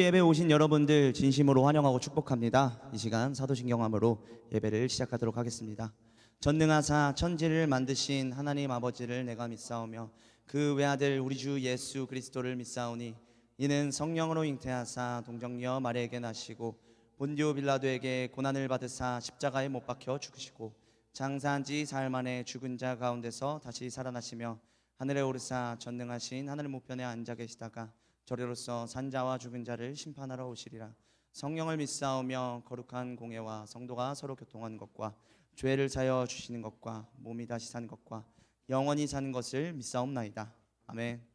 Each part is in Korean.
예배 오신 여러분들 진심으로 환영하고 축복합니다. 이 시간 사도신경함으로 예배를 시작하도록 하겠습니다. 전능하사 천지를 만드신 하나님 아버지를 내가 믿사오며 그 외아들 우리 주 예수 그리스도를 믿사오니 이는 성령으로 잉태하사 동정녀 마리아에게 나시고 본디오 빌라도에게 고난을 받으사 십자가에 못 박혀 죽으시고 장사한 지 사흘 만에 죽은 자 가운데서 다시 살아나시며 하늘에 오르사 전능하신 하늘 우편에 앉아 계시다가 저리로서 산자와 죽은 자를 심판하러 오시리라. 성령을 믿사오며 거룩한 공예와 성도가 서로 교통하는 것과 죄를 사여 주시는 것과 몸이 다시 사는 것과 영원히 사는 것을 믿사옵나이다. 아멘.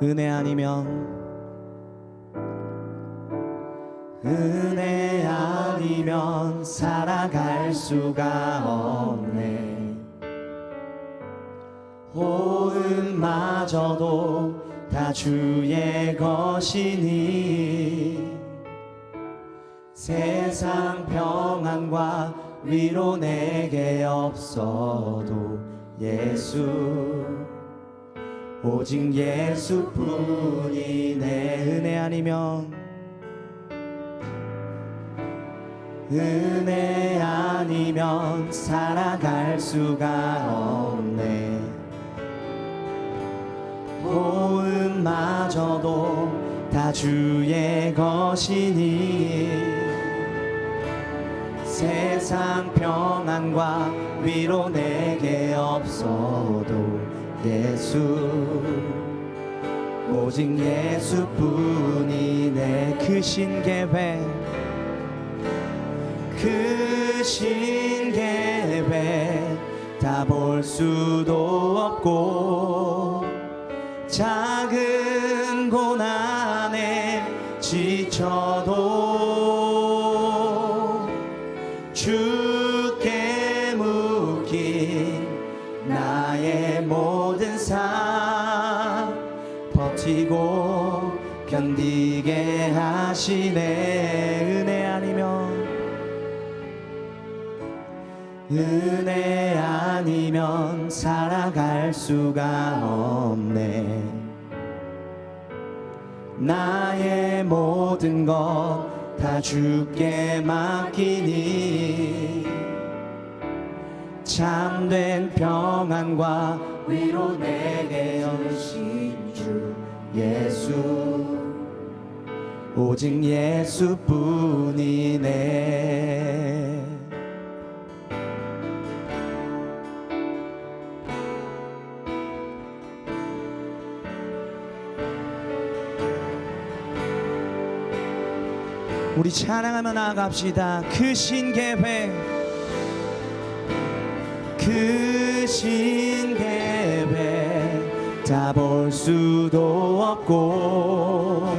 은혜 아니면 살아갈 수가 없네. 호흡마저도 다 주의 것이니 세상 평안과 위로 내게 없어도 예수 오직 예수뿐이 내 은혜 아니면 살아갈 수가 없네. 호흡마저도 다 주의 것이니 세상 평안과 위로 내게 없어도 예수 오직 예수뿐이 내 크신 계획 다 볼 수도 없고 작은 고난에 지쳐도 주께 묶인 나의 모든 삶 버티고 견디게 하시네. 은혜 아니면 살아갈 수가 없네. 나의 모든 것 다 주께 맡기니 참된 평안과 위로 내게 주신 주 예수 오직 예수뿐이네. 우리 찬양하며 나아갑시다. 크신 계획 다 볼 수도 없고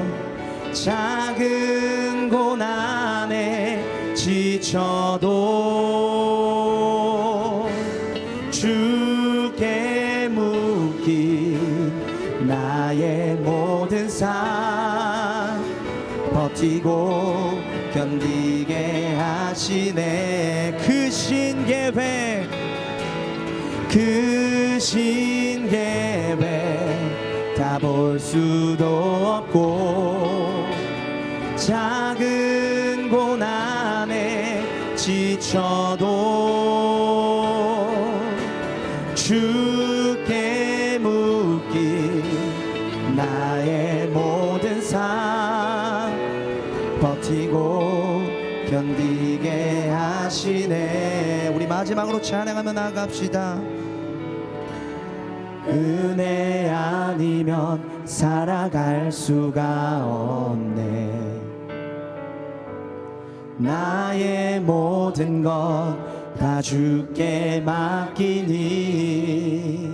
작은 고난에 지쳐도 주께 묶인 나의 모든 삶 버티고 견디게 하시네. 크신 계획 다 볼 수도 없고 작은 고난에 지쳐도 주께 묶인 나의 모든 삶 버티고 견디게 하시네. 우리 마지막으로 찬양하며 나갑시다. 은혜 아니면 살아갈 수가 없네. 나의 모든 것 다 주께 맡기니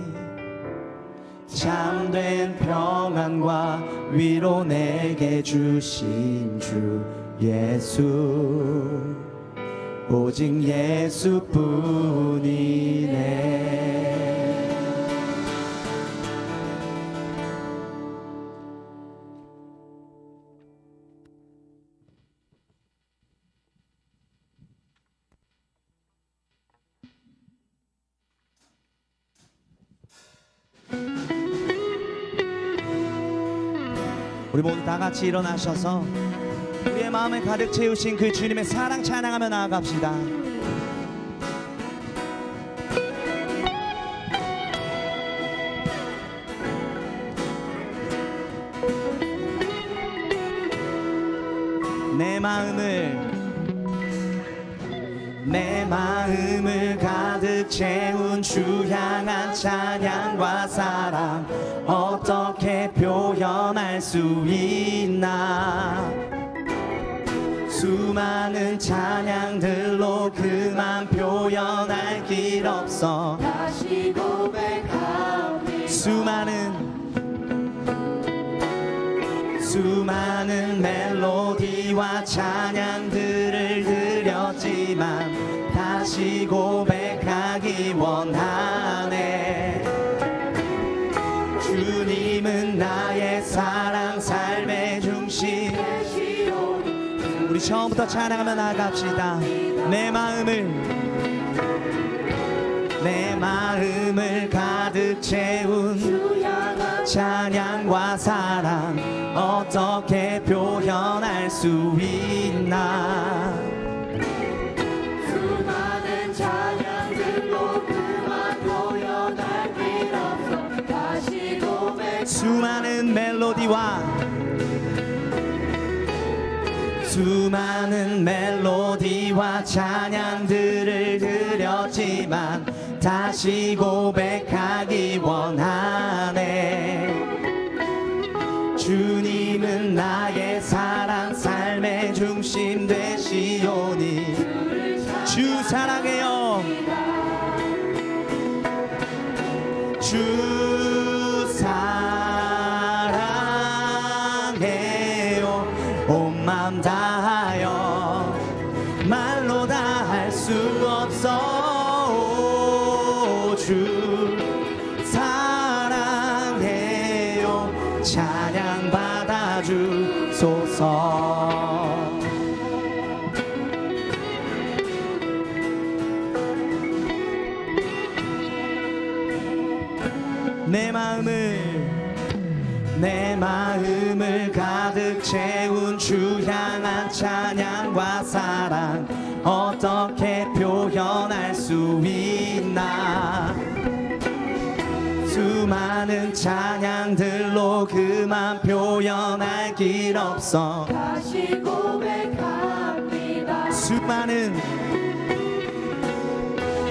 참된 평안과 위로 내게 주신 주 예수 오직 예수뿐이네. 우리 모두 다 같이 일어나셔서 우리의 마음을 가득 채우신 그 주님의 사랑 찬양하며 나아갑시다. 내 마음을 가득 채운 주 향한 찬양과 사랑 어떻게 표현할 수 있나. 수많은 찬양들로 그만 표현할 길 없어. 다시 고백합니다. 수많은 멜로디와 찬양들을 드렸지만 다시 고백하기 원하네. 주님은 나의 사랑 삶의 중심. 우리 처음부터 찬양하며 나갑시다. 내 마음을 가득 채운 찬양과 사랑 어떻게 표현할 수 있나. 수많은 찬양들로 그만 표현할 길 없어. 다시 고백. 수많은 멜로디와 찬양들을 드렸지만 다시 고백하기 원하네. 주님은 나의 사랑 삶의 중심 되시오니. 주 사랑해요. 주 사랑해요. 온 맘 다하여 말로 다 할 수 없어. 주 사랑해요. 찬양 받아주소서. 내 마음을 가득 채운 주 향한 찬양과 사랑 어떻게 표현할 수 있나. 수많은 찬양들로 그만 표현할 길 없어. 다시 고백합니다.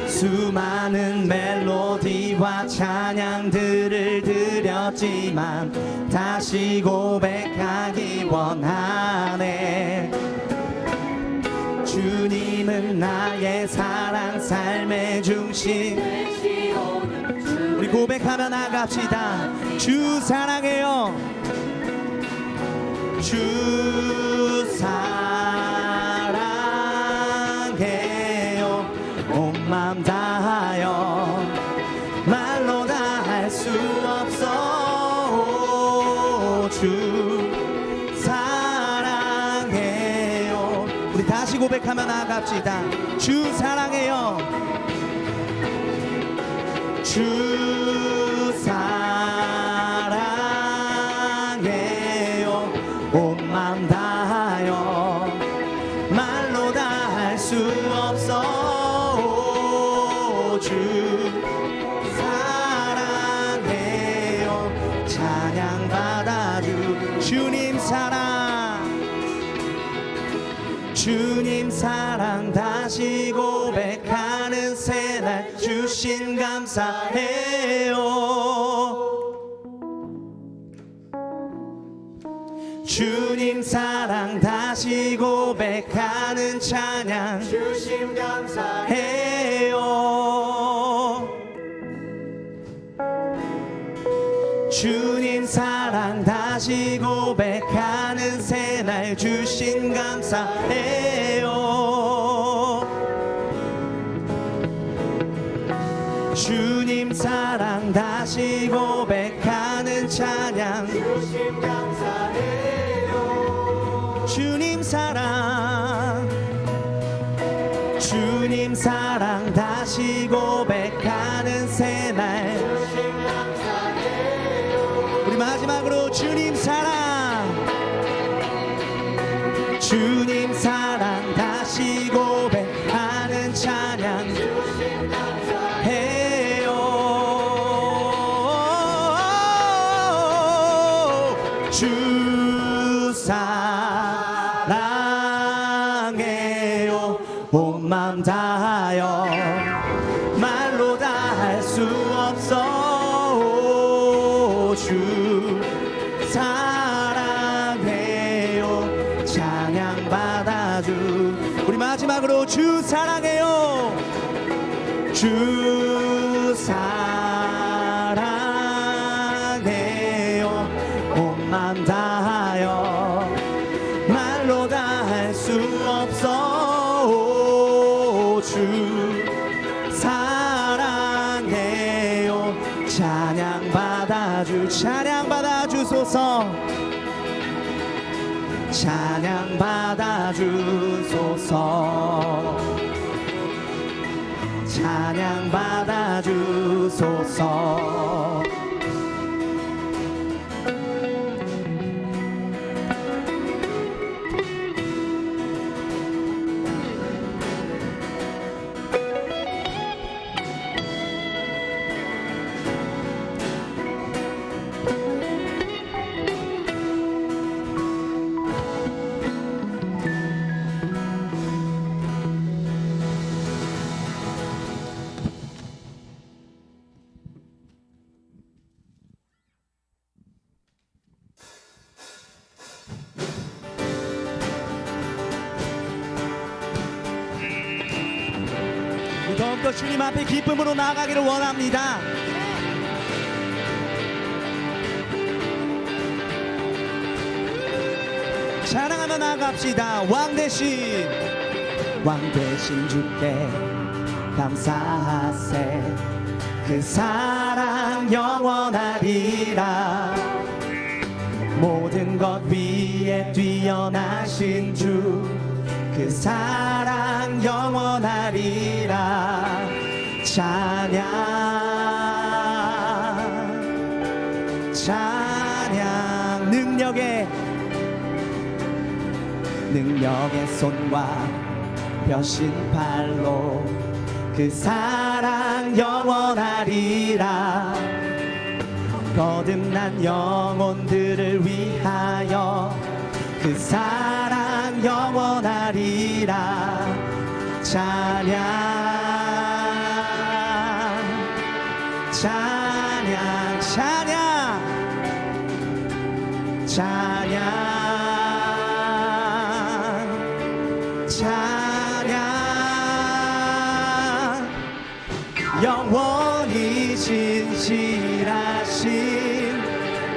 수많은 멜로디와 찬양들을 드렸지만 다시 고백하기 원하네. 주님은 나의 사랑 삶의 중심. 우리 고백하며 나갑시다. 주 사랑해요. 주 사랑해요. 온 맘 다하여 말로 다 할 수 없어. 주 사랑해요. 우리 다시 고백하며 나갑시다. 주 사랑해요. 주 사랑해요. 온 맘 다하여 말로 다 할 수 없어. 주 사랑해요. 찬양 받아주. 주님 사랑 다시 고백하는 새날 주신 감사해요. 주님 사랑 다시 고백하는 찬양 주심 감사해요. 주님 사랑 다시 고백하는 새날 주신 감사해요. 주님 사랑 다시 고백하는 찬양 주심 감사해요. 주님 사랑 다시 고백하는 새날. 주심 감사해요. 우리 마지막으로 주님 사랑 주님 사랑 다시 고백하는 찬양 주신 감사 해요. 주 사랑해요. 온 맘 다하여 말로 다 할 수 없어. 주 사랑해요. 찬양 받아주. 우리 마지막으로 주 사랑해요. 주 사랑해요. 온 맘 다하여 말로 다 할 수 없어. 주 사랑해요. 찬양 받아주. 찬양 받아주소서. 찬양 받아주소서. 찬양 받아주소서. 더욱더 주님 앞에 기쁨으로 나아가기를 원합니다. 사랑하며 나아갑시다. 왕대신 왕대신 주께 감사하세. 그 사랑 영원하리라. 모든 것 위에 뛰어나신 주 그 사랑 영원하리라. 찬양 찬양 능력의 손과 펴신 팔로 그 사랑 영원하리라. 거듭난 영혼들을 위하여 그 사랑 영원하리라. 찬양 찬양 찬양 찬양 찬양. 영원히 진실하신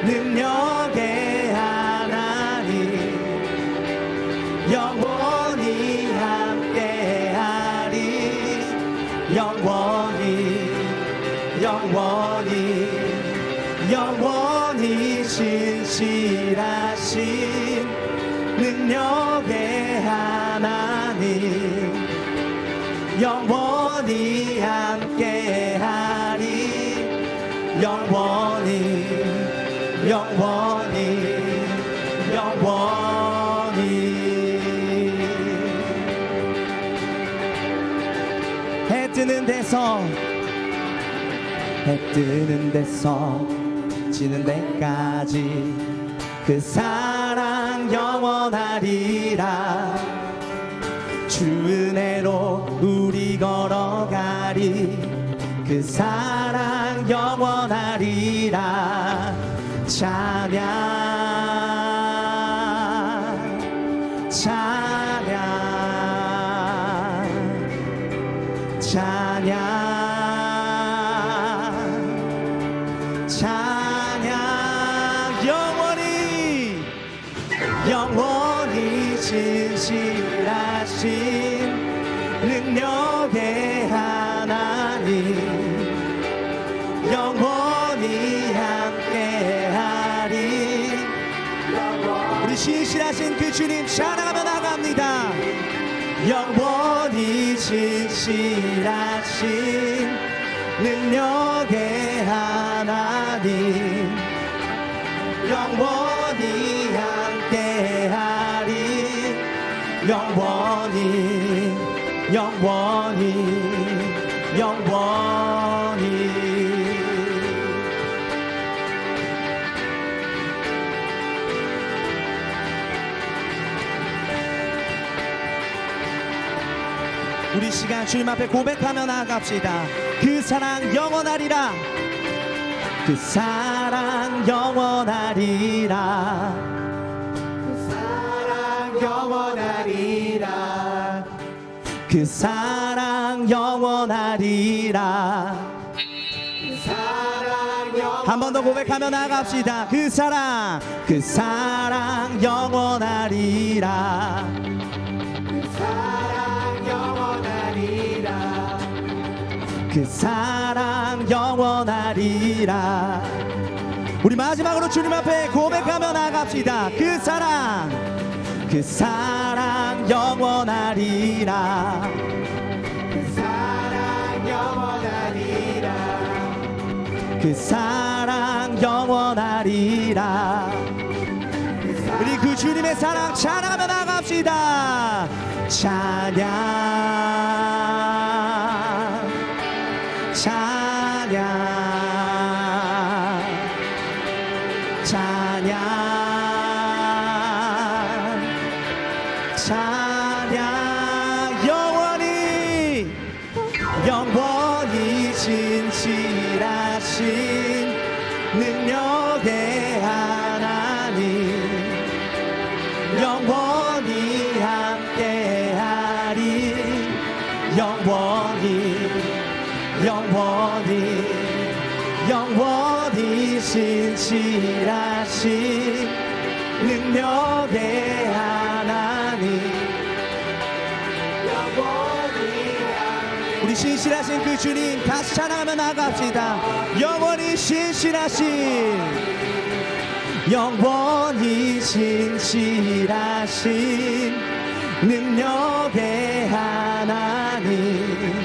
능력의 하나님 영원히 함께하리. 영원히 영원히 영원히 진실하신 능력의 하나님 영원히 함께하리. 영원히 영원히 영원히. 해 뜨는 데서 지는 데까지 그 사랑 영원하리라. 주 은혜로 우리 걸어가리. 그 사랑 영원하리라. 찬양 찬양 찬양 찬양. 영원히 영원히 진실하신 능력의 하나님 영원히 함께하리. 우리 진실하신 그 주님 찬양하며 나갑니다. 영원히 진실하신 능력의 하나님 영원히 함께하리. 영원히 영원히 영원히. 우리 시간 주님 앞에 고백하며 나아갑시다. 그 사랑 영원하리라. 그 사랑 영원하리라. 그 사랑 영원하리라. 그 사랑 영원하리라. 그 사랑 영원하리라. 한 번 더 고백하며 나아갑시다. 그 사랑 영원하리라. 그 사랑 영원하리라. 그 사랑 영원하리라. 우리 마지막으로 주님 앞에 고백하며 나아갑시다. 그 사랑 영원하리라. 그 사랑 영원하리라. 그 사랑 영원하리라. 우리 그 주님의 사랑 찬양하며 나아갑시다. 찬양 찬양 찬양 찬양. 영원히 영원히 진실하신 능력의 하나님 영원히 함께하리. 영원히 영원히 영원히 진실하신 능력의 하나님 우리 신실하신 그 주님 다시 찬양하며 나아갑시다. 영원히 신실하신 영원히 신실하신 능력의 하나님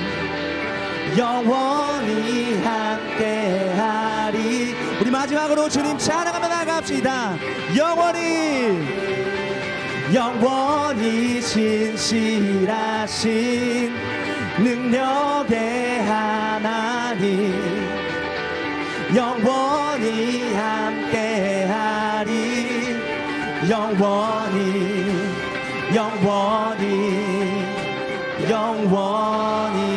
영원히 함께하리. 우리 마지막으로 주님 찬양하며 나아갑시다. 영원히 영원히 신실하신 능력의 하나님 영원히 함께하리. 영원히 영원히 영원히.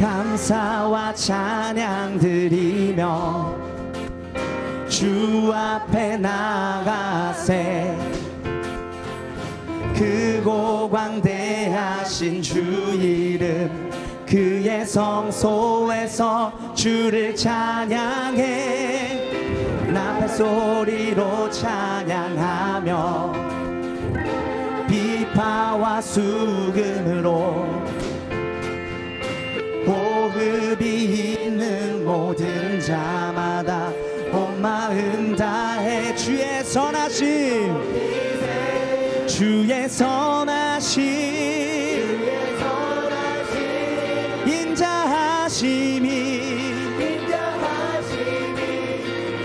감사와 찬양 드리며 주 앞에 나가세. 크고 광대하신 주 이름 그의 성소에서 주를 찬양해. 나팔 소리로 찬양하며 비파와 수금으로 호흡이 있는 모든 자마다 온 마음 다해 주의 선하심 주의 선하심 인자하심이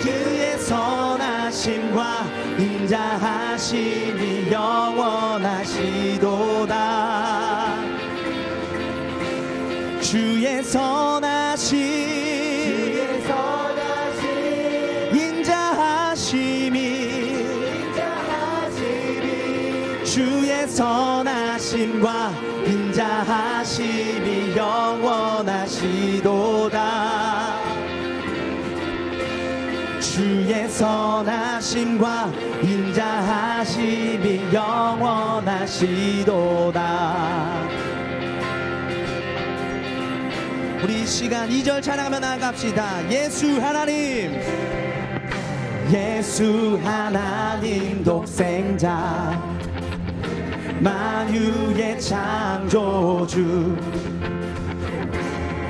그의 선하심과 인자하심이 영원하시도다. 주의 선하심 인자하심이 주의 선하심과 인자하심이 영원하시도다. 주의 선하심과 인자하심이 영원하시도다. 우리 이 시간 2절 찬양하며 나아갑시다. 예수 하나님 예수 하나님 독생자 만유의 창조주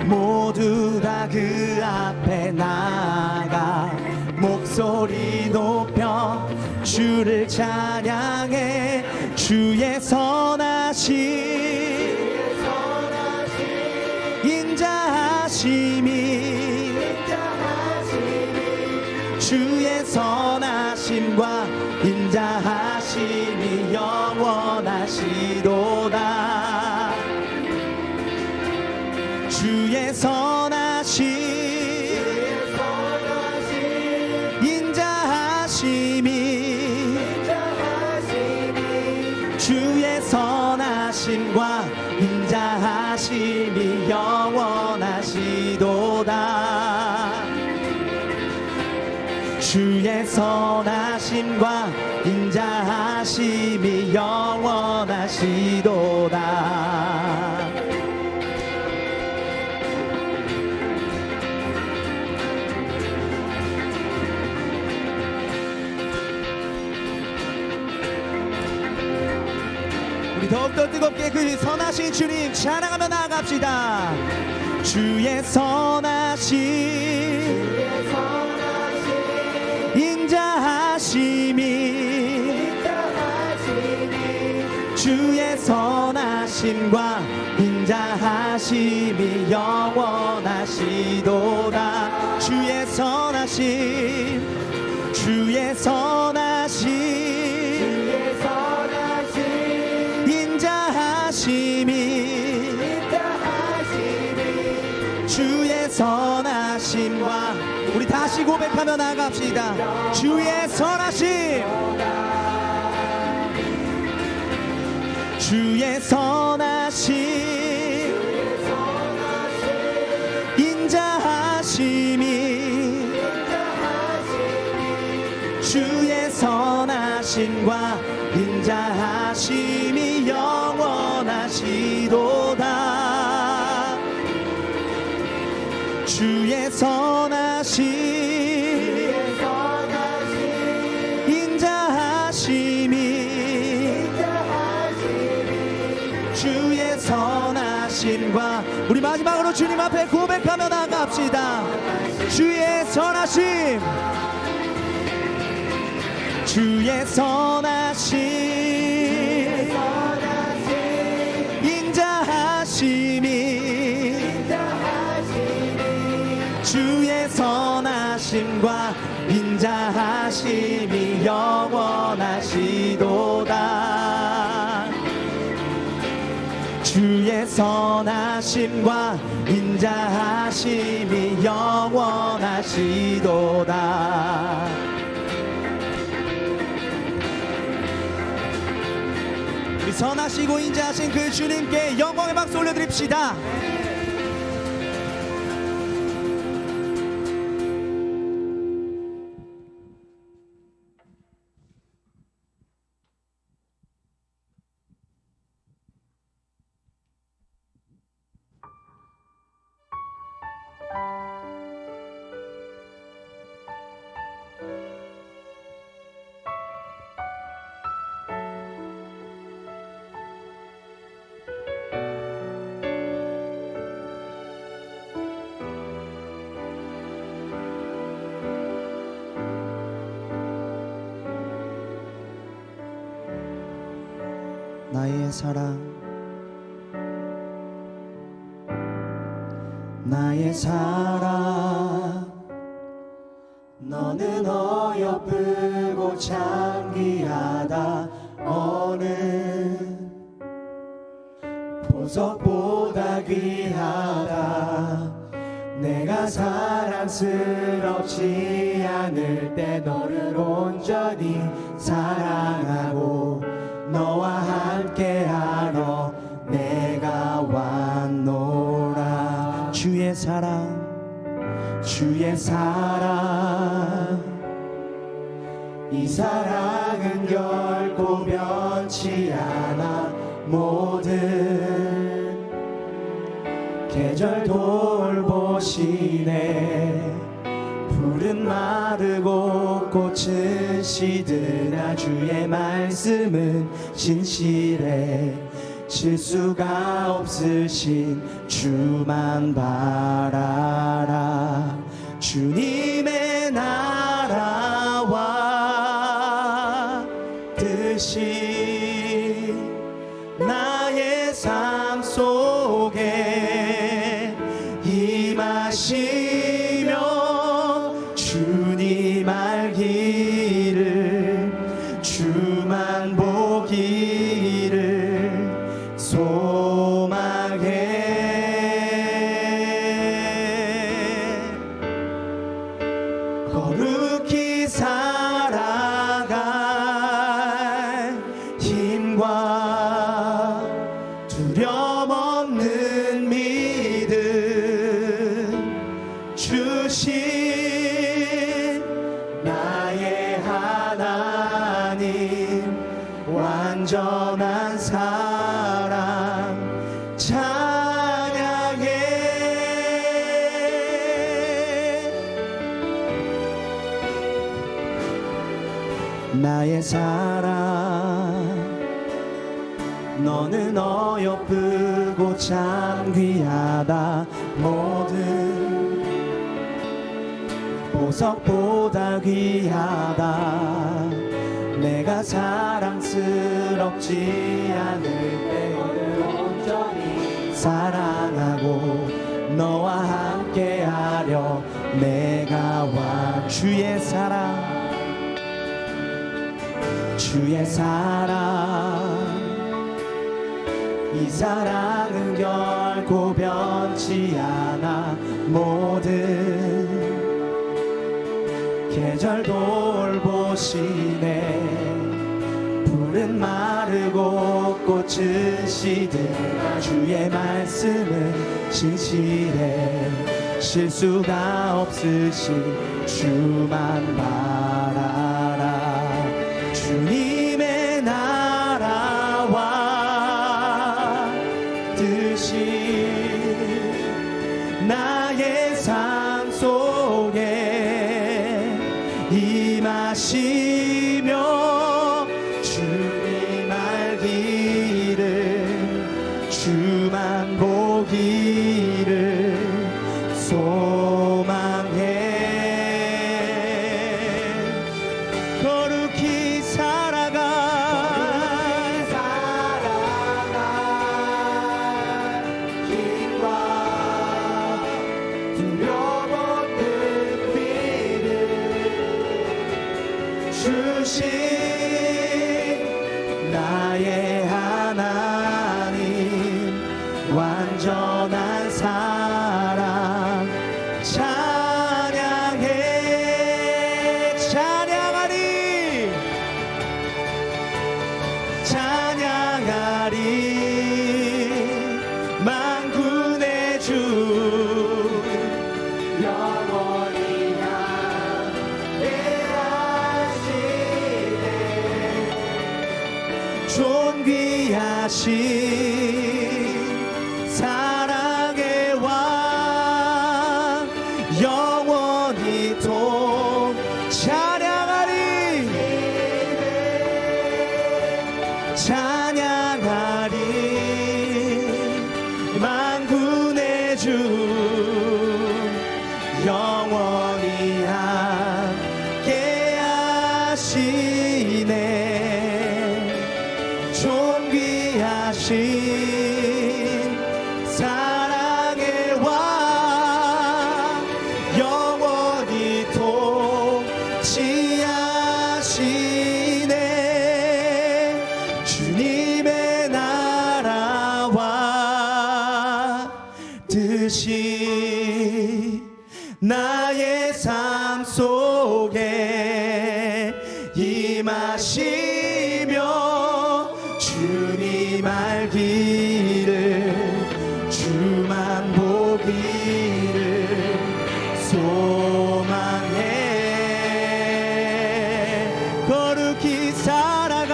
모두 다 그 앞에 나가 목소리 높여 주를 찬양해. 주의 선하심 인자하심이 주의 선하심과 인자하심이 영원하시도다. 주의 선하심 인자하심이 주의 선하심과 인자하심이 영원하시도다. 주의 선하심과 인자하심이 영원하시도다. 우리 더욱더 뜨겁게 그 선하신 주님 찬양하며 나아갑시다. 주의 선하심 인자하심이 주의 선하심과 인자하심이 영원하시도다. 주의 선하심 주의 선하심 인자하심이 주의 선하심과 우리 다시 고백하며 나갑시다. 주의 선하심 주의 선하심 인자하심이 주의 선하심과 인자하심이 영원하시도다. 주의 선하심 인자하심이 주의 선하심과 우리 마지막으로 주님 앞에 고백하며 나갑시다. 주의 선하심 주의 선하심 인자하심이 주의 선하심과 인자하심이 영원하시도다. 주의 선하심과 인자하심이 영원하시도다. 우리 선하시고 인자하신 그 주님께 영광의 박수 올려드립시다. 나의 사랑 나의 사랑 너는 어여쁘고 장기하다. 어느 보석보다 귀하다. 내가 사랑스럽지 않을 때 너를 온전히 사랑하고 너와 함께하러 내가 왔노라. 주의 사랑 주의 사랑 이 사랑은 결코 변치 않아. 모든 계절 돌보시네. 풀은 마르고 꽃은 시드나 주의 말씀은 진실해. 실수가 없으신 주만 바라라. 주님의 나라와 뜻이 나의 삶 속에 임하시며 주님 알기를 주만 보기를 소망해. 거룩히 살아갈 힘과 두려움 없는 믿음 주신 나의 하나님 완전한 사랑 찬양해. 나의 사랑 너는 어여쁘고 참 귀하다. 모든 보석보다 귀하다. 내가 사랑스럽지 않을 때 너를 온전히 사랑하고 너와 함께하려 내가 와. 주의 사랑 주의 사랑 이 사랑은 결코 변치 않아. 모든 계절 돌보시네. 풀은 마르고 꽃은 시들까 주의 말씀은 진실해. 실수가 없으신 주만 바라라. 주님의 나라와 뜻이 나의 삶 속에 임하시며 주님 알기를 주만 보기를 소망해. 거룩히 살아갈 힘과 두려움 없는 믿음 주신 나의 하나님 완전한 사랑 찬양해. 찬양하리 찬양하리 만군의 주 영원히 함께하시네. 존귀하신 사랑의 왕 영원히 동 찬양하리 찬양하리 만군의 주 영원히 함께하시네. 존귀하신 사랑의 왕 영원히 통치하시네. 주님의 나라와 뜻이 나의 삶 속에 임하시며 주님 알기를 주만 보기를 소망해. 거룩히 살아갈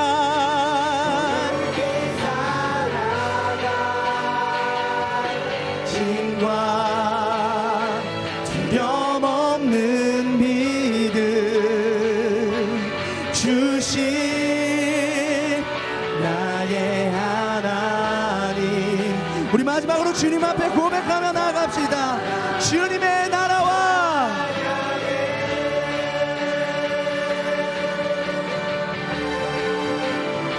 힘과 두려움 없는 믿음 주신 주님 앞에 고백하며 나아갑시다. 주님의 나라와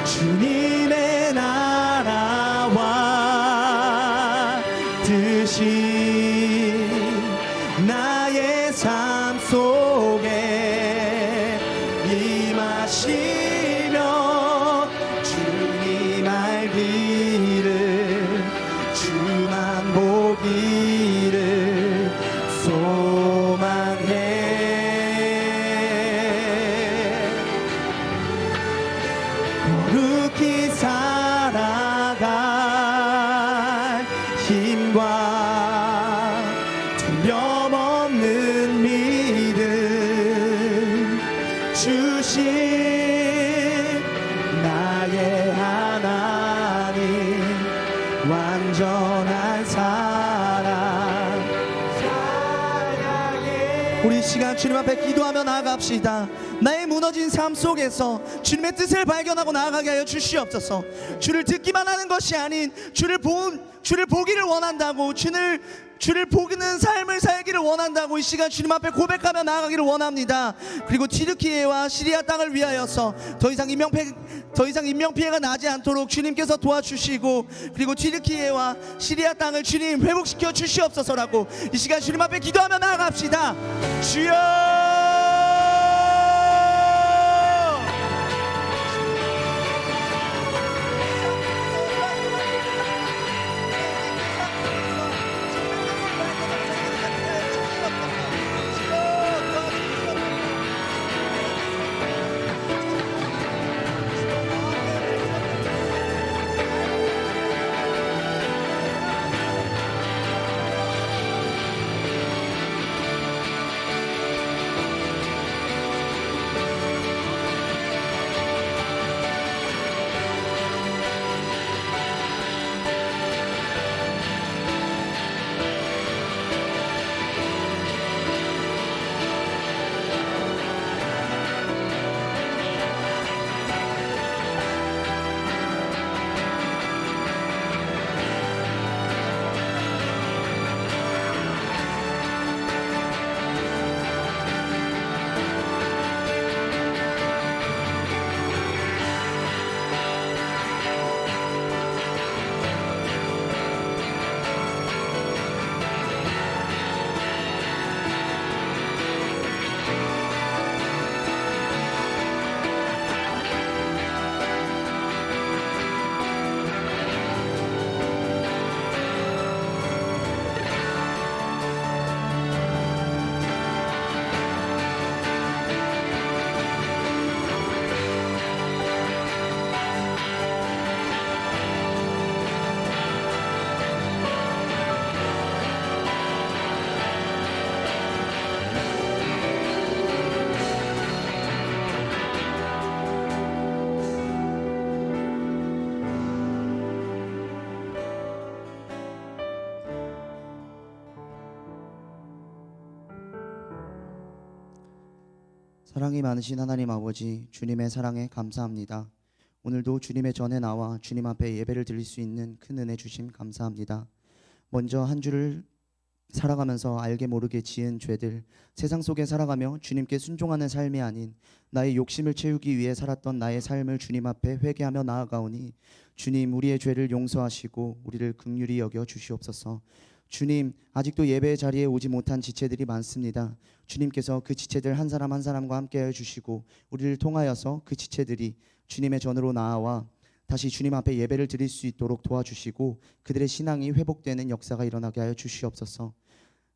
주님의 나라와 뜻이 나의 삶 속에 임하시며 주님 알기를 주만 보기를 소망해. 거룩히 살아갈 힘과 두려움 없는 믿음 주신 나의 하나님 완전한 사랑 사랑해. 우리 이 시간 주님 앞에 기도하며 나아갑시다. 나의 무너진 삶 속에서 주님의 뜻을 발견하고 나아가게 하여 주시옵소서. 주를 듣기만 하는 것이 아닌 주를 보기를 원한다고, 주를 보는 삶을 살기를 원한다고 이 시간 주님 앞에 고백하며 나아가기를 원합니다. 그리고 튀르키예와 시리아 땅을 위하여서 더 이상 인명피해가 나지 않도록 주님께서 도와주시고, 그리고 튀르키예와 시리아 땅을 주님 회복시켜 주시옵소서라고 이 시간 주님 앞에 기도하며 나아갑시다. 주여, 사랑이 많으신 하나님 아버지, 주님의 사랑에 감사합니다. 오늘도 주님의 전에 나와 주님 앞에 예배를 드릴 수 있는 큰 은혜 주심 감사합니다. 먼저 한 주를 살아가면서 알게 모르게 지은 죄들, 세상 속에 살아가며 주님께 순종하는 삶이 아닌 나의 욕심을 채우기 위해 살았던 나의 삶을 주님 앞에 회개하며 나아가오니 주님, 우리의 죄를 용서하시고 우리를 긍휼히 여겨 주시옵소서. 주님, 아직도 예배의 자리에 오지 못한 지체들이 많습니다. 주님께서 그 지체들 한 사람 한 사람과 함께하여 주시고 우리를 통하여서 그 지체들이 주님의 전으로 나아와 다시 주님 앞에 예배를 드릴 수 있도록 도와주시고 그들의 신앙이 회복되는 역사가 일어나게 하여 주시옵소서.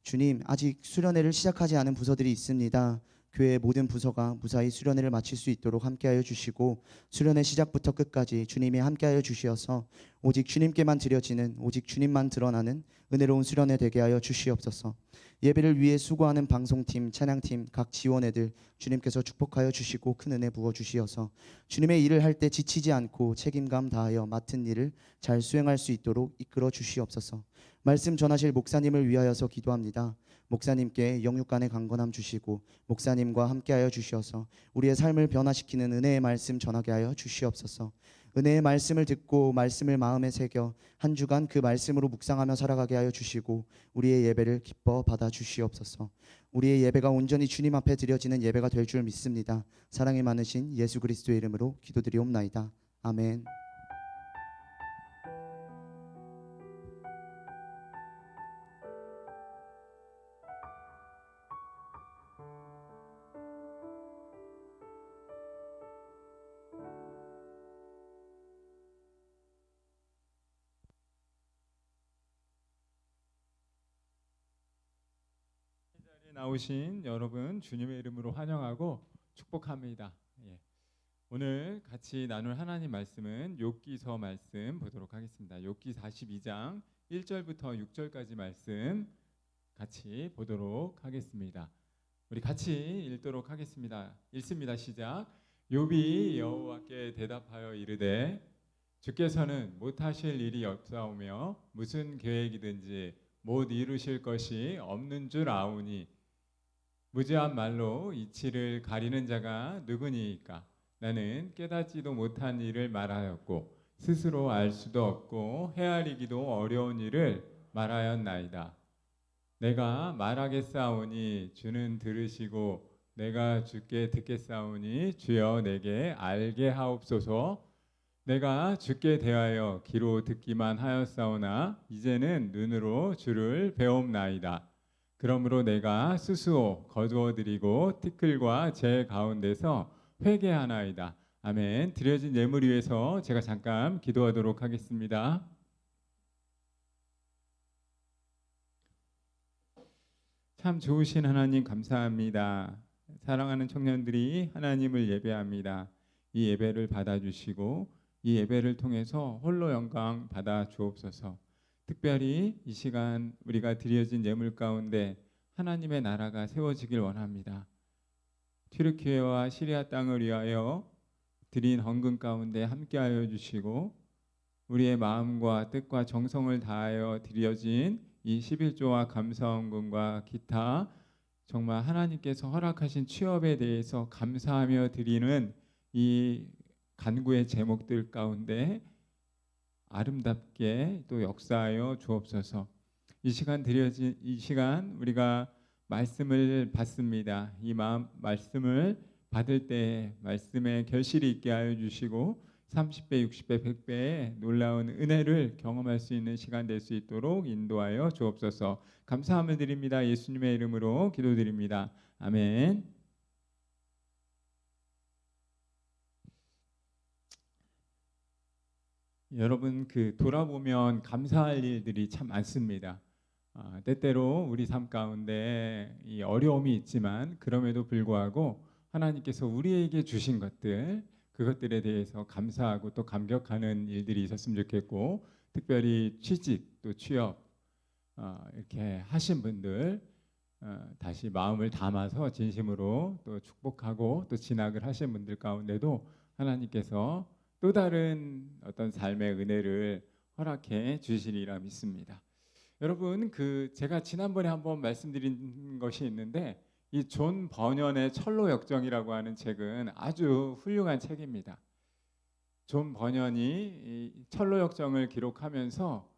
주님, 아직 수련회를 시작하지 않은 부서들이 있습니다. 교회의 모든 부서가 무사히 수련회를 마칠 수 있도록 함께하여 주시고 수련회 시작부터 끝까지 주님이 함께하여 주시어서 오직 주님께만 드려지는, 오직 주님만 드러나는 은혜로운 수련회 되게 하여 주시옵소서. 예배를 위해 수고하는 방송팀, 찬양팀, 각 지원회들 주님께서 축복하여 주시고 큰 은혜 부어 주시어서 주님의 일을 할 때 지치지 않고 책임감 다하여 맡은 일을 잘 수행할 수 있도록 이끌어 주시옵소서. 말씀 전하실 목사님을 위하여서 기도합니다. 목사님께 영육간의 강건함 주시고 목사님과 함께하여 주시어서 우리의 삶을 변화시키는 은혜의 말씀 전하게 하여 주시옵소서. 은혜의 말씀을 듣고 말씀을 마음에 새겨 한 주간 그 말씀으로 묵상하며 살아가게 하여 주시고 우리의 예배를 기뻐 받아 주시옵소서. 우리의 예배가 온전히 주님 앞에 드려지는 예배가 될 줄 믿습니다. 사랑이 많으신 예수 그리스도의 이름으로 기도드리옵나이다. 아멘. 자리에 나오신 여러분 주님의 이름으로 환영하고 축복합니다. 예. 오늘 같이 나눌 하나님 말씀은 욥기서 말씀 보도록 하겠습니다. 욥기 42장 1절부터 6절까지 말씀 같이 보도록 하겠습니다. 우리 같이 읽도록 하겠습니다. 읽습니다. 시작. 욥이 여호와께 대답하여 이르되 주께서는 못하실 일이 없사오며 무슨 계획이든지 못 이루실 것이 없는 줄 아오니 무지한 말로 이치를 가리는 자가 누구니이까? 나는 깨닫지도 못한 일을 말하였고 스스로 알 수도 없고 헤아리기도 어려운 일을 말하였나이다. 내가 말하겠사오니 주는 들으시고 내가 주께 듣겠사오니 주여 내게 알게 하옵소서. 내가 주께 대하여 귀로 듣기만 하였사오나 이제는 눈으로 주를 배움나이다. 그러므로 내가 스스로 거두어드리고 티끌과 제 가운데서 회개하나이다. 아멘. 드려진 예물 위해서 제가 잠깐 기도하도록 하겠습니다. 참 좋으신 하나님 감사합니다. 사랑하는 청년들이 하나님을 예배합니다. 이 예배를 받아주시고 이 예배를 통해서 홀로 영광 받아 주옵소서. 특별히 이 시간 우리가 드려진 예물 가운데 하나님의 나라가 세워지길 원합니다. 튀르키예와 시리아 땅을 위하여 드린 헌금 가운데 함께하여 주시고 우리의 마음과 뜻과 정성을 다하여 드려진 이 11조와 감사헌금과 기타 정말 하나님께서 허락하신 취업에 대해서 감사하며 드리는 이 간구의 제목들 가운데 아름답게 또 역사하여 주옵소서. 이 시간 드려진 이 시간 우리가 말씀을 받습니다. 이 말씀을 받을 때 말씀에 결실이 있게 하여 주시고 30배, 60배, 100배의 놀라운 은혜를 경험할 수 있는 시간 될 수 있도록 인도하여 주옵소서. 감사함을 드립니다. 예수님의 이름으로 기도드립니다. 아멘. 여러분 돌아보면 감사할 일들이 참 많습니다. 때때로 우리 삶 가운데 이 어려움이 있지만 그럼에도 불구하고 하나님께서 우리에게 주신 것들 그것들에 대해서 감사하고 또 감격하는 일들이 있었으면 좋겠고 특별히 취직 또 취업 이렇게 하신 분들 다시 마음을 담아서 진심으로 또 축복하고 또 진학을 하신 분들 가운데도 하나님께서 또 다른 어떤 삶의 은혜를 허락해 주시리라 믿습니다. 여러분 제가 지난번에 한번 말씀드린 것이 있는데 이 존 버년의 철로 역정이라고 하는 책은 아주 훌륭한 책입니다. 존 버년이 이 철로 역정을 기록하면서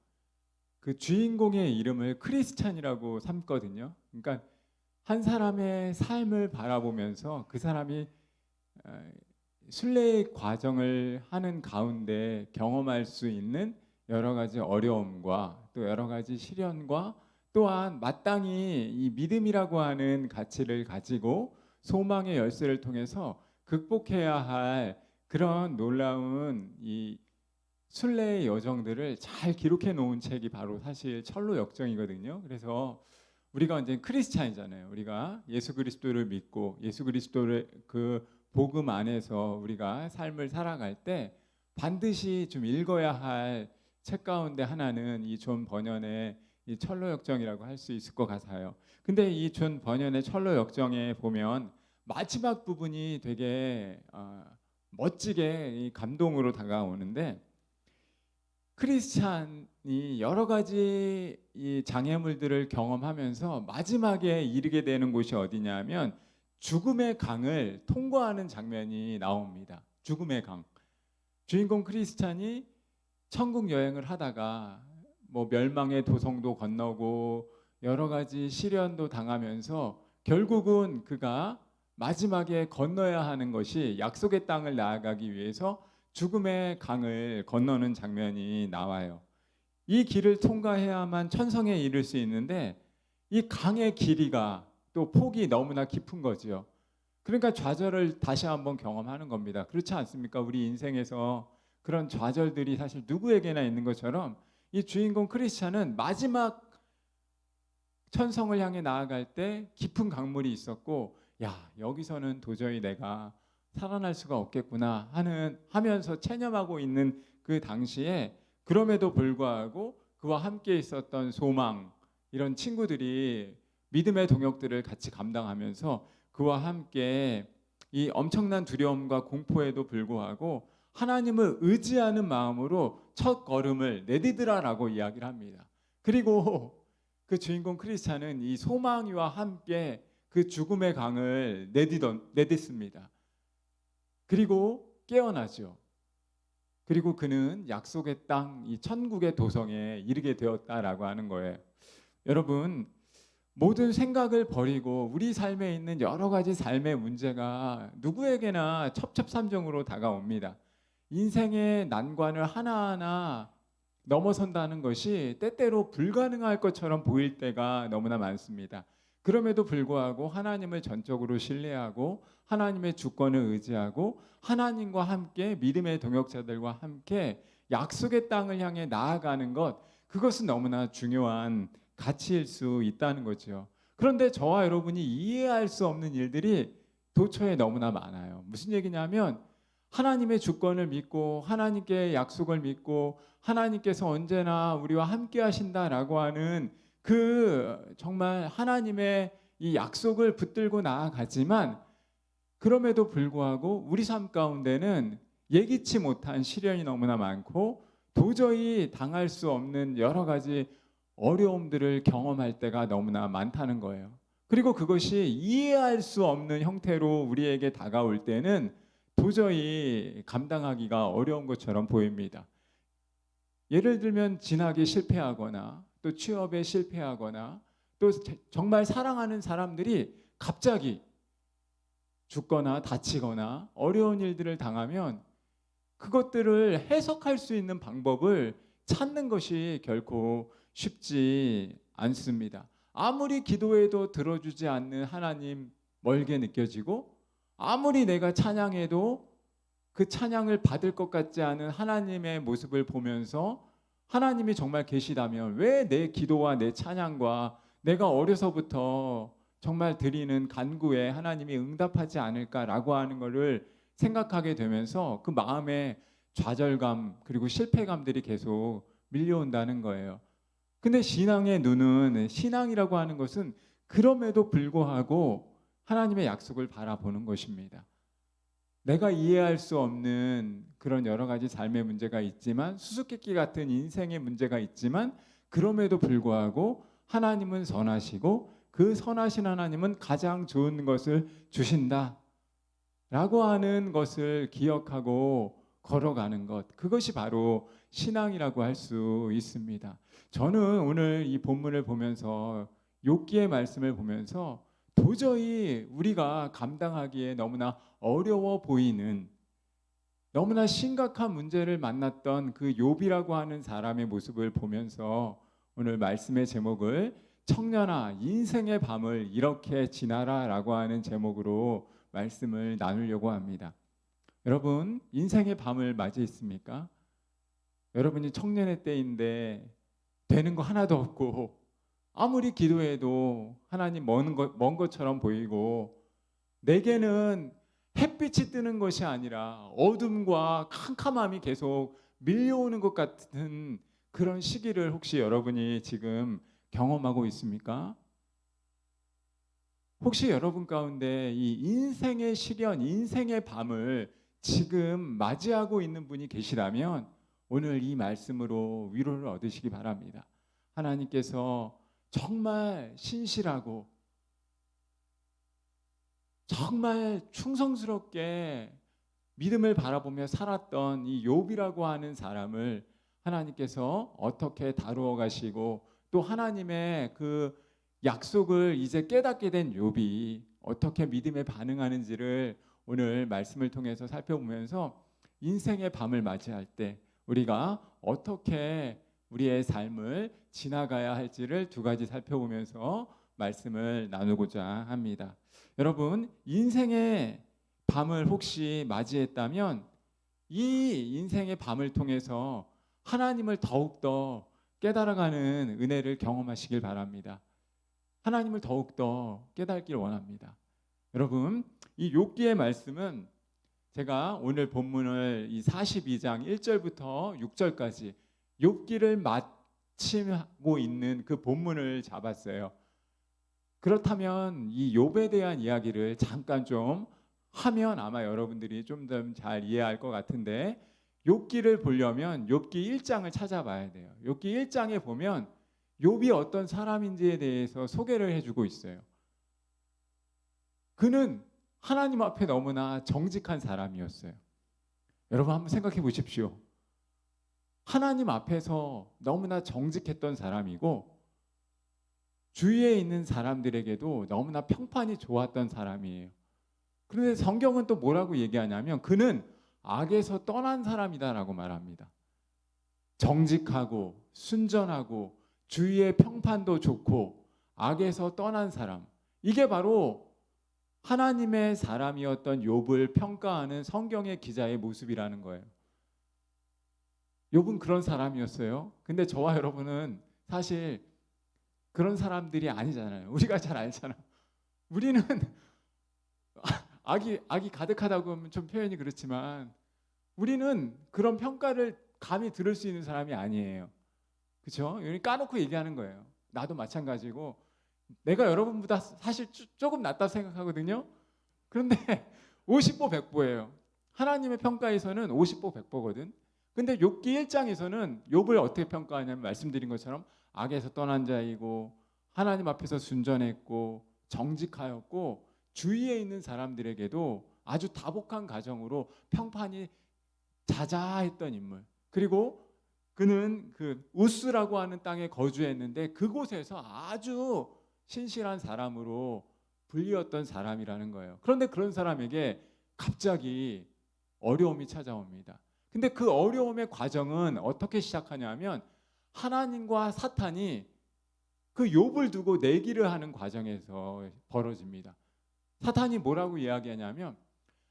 그 주인공의 이름을 크리스찬이라고 삼거든요. 그러니까 한 사람의 삶을 바라보면서 그 사람이 순례의 과정을 하는 가운데 경험할 수 있는 여러 가지 어려움과 또 여러 가지 시련과 또한 마땅히 이 믿음이라고 하는 가치를 가지고 소망의 열쇠를 통해서 극복해야 할 그런 놀라운 이 순례의 여정들을 잘 기록해 놓은 책이 바로 사실 철로 역정이거든요. 그래서 우리가 이제 크리스찬이잖아요. 우리가 예수 그리스도를 믿고 예수 그리스도를 그 복음 안에서 우리가 삶을 살아갈 때 반드시 좀 읽어야 할 책 가운데 하나는 이 존 버년의 이 철로 역정이라고 할 수 있을 것 같아요. 근데 이 존 버년의 철로 역정에 보면 마지막 부분이 되게 멋지게 이 감동으로 다가오는데 크리스찬이 여러 가지 이 장애물들을 경험하면서 마지막에 이르게 되는 곳이 어디냐면 죽음의 강을 통과하는 장면이 나옵니다. 죽음의 강. 주인공 크리스찬이 천국 여행을 하다가 뭐 멸망의 도성도 건너고 여러 가지 시련도 당하면서 결국은 그가 마지막에 건너야 하는 것이 약속의 땅을 나아가기 위해서 죽음의 강을 건너는 장면이 나와요. 이 길을 통과해야만 천성에 이를 수 있는데 이 강의 길이가 또 폭이 너무나 깊은 거죠. 그러니까 좌절을 다시 한번 경험하는 겁니다. 그렇지 않습니까? 우리 인생에서 그런 좌절들이 사실 누구에게나 있는 것처럼 이 주인공 크리스찬은 마지막 천성을 향해 나아갈 때 깊은 강물이 있었고, 야, 여기서는 도저히 내가 살아날 수가 없겠구나 하면서 체념하고 있는 그 당시에, 그럼에도 불구하고 그와 함께 있었던 소망, 이런 친구들이 믿음의 동역들을 같이 감당하면서 그와 함께 이 엄청난 두려움과 공포에도 불구하고 하나님을 의지하는 마음으로 첫 걸음을 내디디라라고 이야기를 합니다. 그리고 그 주인공 크리스찬은 이 소망이와 함께 그 죽음의 강을 내딛습니다. 그리고 깨어나죠. 그리고 그는 약속의 땅, 이 천국의 도성에 이르게 되었다라고 하는 거예요. 여러분, 모든 생각을 버리고 우리 삶에 있는 여러 가지 삶의 문제가 누구에게나 첩첩산중으로 다가옵니다. 인생의 난관을 하나하나 넘어선다는 것이 때때로 불가능할 것처럼 보일 때가 너무나 많습니다. 그럼에도 불구하고 하나님을 전적으로 신뢰하고 하나님의 주권을 의지하고 하나님과 함께 믿음의 동역자들과 함께 약속의 땅을 향해 나아가는 것, 그것은 너무나 중요한 가치일 수 있다는 거죠. 그런데 저와 여러분이 이해할 수 없는 일들이 도처에 너무나 많아요. 무슨 얘기냐면 하나님의 주권을 믿고 하나님께 약속을 믿고 하나님께서 언제나 우리와 함께 하신다라고 하는 그 정말 하나님의 이 약속을 붙들고 나아가지만, 그럼에도 불구하고 우리 삶 가운데는 예기치 못한 시련이 너무나 많고 도저히 당할 수 없는 여러 가지 어려움들을 경험할 때가 너무나 많다는 거예요. 그리고 그것이 이해할 수 없는 형태로 우리에게 다가올 때는 도저히 감당하기가 어려운 것처럼 보입니다. 예를 들면 진학에 실패하거나 또 취업에 실패하거나 또 정말 사랑하는 사람들이 갑자기 죽거나 다치거나 어려운 일들을 당하면 그것들을 해석할 수 있는 방법을 찾는 것이 결코 쉽지 않습니다. 아무리 기도해도 들어주지 않는 하나님 멀게 느껴지고, 아무리 내가 찬양해도 그 찬양을 받을 것 같지 않은 하나님의 모습을 보면서 하나님이 정말 계시다면 왜 내 기도와 내 찬양과 내가 어려서부터 정말 드리는 간구에 하나님이 응답하지 않을까라고 하는 것을 생각하게 되면서 그 마음에 좌절감 그리고 실패감들이 계속 밀려온다는 거예요. 근데 신앙의 눈은, 신앙이라고 하는 것은 그럼에도 불구하고 하나님의 약속을 바라보는 것입니다. 내가 이해할 수 없는 그런 여러 가지 삶의 문제가 있지만, 수수께끼 같은 인생의 문제가 있지만, 그럼에도 불구하고 하나님은 선하시고 그 선하신 하나님은 가장 좋은 것을 주신다 라고 하는 것을 기억하고 걸어가는 것, 그것이 바로 신앙이라고 할 수 있습니다. 저는 오늘 이 본문을 보면서, 욥기의 말씀을 보면서 도저히 우리가 감당하기에 너무나 어려워 보이는, 너무나 심각한 문제를 만났던 그 욥이라고 하는 사람의 모습을 보면서 오늘 말씀의 제목을 청년아 인생의 밤을 이렇게 지나라 라고 하는 제목으로 말씀을 나누려고 합니다. 여러분, 인생의 밤을 맞이했습니까? 여러분이 청년의 때인데 되는 거 하나도 없고 아무리 기도해도 하나님 먼 것처럼 보이고, 내게는 햇빛이 뜨는 것이 아니라 어둠과 캄캄함이 계속 밀려오는 것 같은 그런 시기를 혹시 여러분이 지금 경험하고 있습니까? 혹시 여러분 가운데 이 인생의 시련, 인생의 밤을 지금 맞이하고 있는 분이 계시다면 오늘 이 말씀으로 위로를 얻으시기 바랍니다. 하나님께서 정말 신실하고 정말 충성스럽게 믿음을 바라보며 살았던 이 욥이라고 하는 사람을 하나님께서 어떻게 다루어 가시고 또 하나님의 그 약속을 이제 깨닫게 된 욥이 어떻게 믿음에 반응하는지를 오늘 말씀을 통해서 살펴보면서 인생의 밤을 맞이할 때 우리가 어떻게 우리의 삶을 지나가야 할지를 두 가지 살펴보면서 말씀을 나누고자 합니다. 여러분, 인생의 밤을 혹시 맞이했다면 이 인생의 밤을 통해서 하나님을 더욱더 깨달아가는 은혜를 경험하시길 바랍니다. 하나님을 더욱더 깨닫기를 원합니다. 여러분, 이 욥기의 말씀은 제가 오늘 본문을 이 42장 1절부터 6절까지 욥기를 마치고 있는 그 본문을 잡았어요. 그렇다면 이 욥에 대한 이야기를 잠깐 좀 하면 아마 여러분들이 좀 더 잘 이해할 것 같은데, 욥기를 보려면 욥기 1장을 찾아봐야 돼요. 욥기 1장에 보면 욥이 어떤 사람인지에 대해서 소개를 해주고 있어요. 그는 하나님 앞에 너무나 정직한 사람이었어요. 여러분 한번 생각해 보십시오. 하나님 앞에서 너무나 정직했던 사람이고 주위에 있는 사람들에게도 너무나 평판이 좋았던 사람이에요. 그런데 성경은 또 뭐라고 얘기하냐면 그는 악에서 떠난 사람이다라고 말합니다. 정직하고 순전하고 주위의 평판도 좋고 악에서 떠난 사람, 이게 바로 하나님의 사람이었던 욥을 평가하는 성경의 기자의 모습이라는 거예요. 욥은 그런 사람이었어요. 근데 저와 여러분은 사실 그런 사람들이 아니잖아요. 우리가 잘 알잖아. 우리는 악이 가득하다고 하면 좀 표현이 그렇지만 우리는 그런 평가를 감히 들을 수 있는 사람이 아니에요. 그렇죠? 까놓고 얘기하는 거예요. 나도 마찬가지고 내가 여러분보다 사실 조금 낫다고 생각하거든요. 그런데 50보 100보예요. 하나님의 평가에서는 50보 100보거든. 근데 욥기 1장에서는 욥을 어떻게 평가하냐면 말씀드린 것처럼 악에서 떠난 자이고 하나님 앞에서 순전했고 정직하였고 주위에 있는 사람들에게도 아주 다복한 가정으로 평판이 자자했던 인물. 그리고 그는 그 우스라고 하는 땅에 거주했는데 그곳에서 아주 신실한 사람으로 불리웠던 사람이라는 거예요. 그런데 그런 사람에게 갑자기 어려움이 찾아옵니다. 근데 그 어려움의 과정은 어떻게 시작하냐면 하나님과 사탄이 그 욥을 두고 내기를 하는 과정에서 벌어집니다. 사탄이 뭐라고 이야기하냐면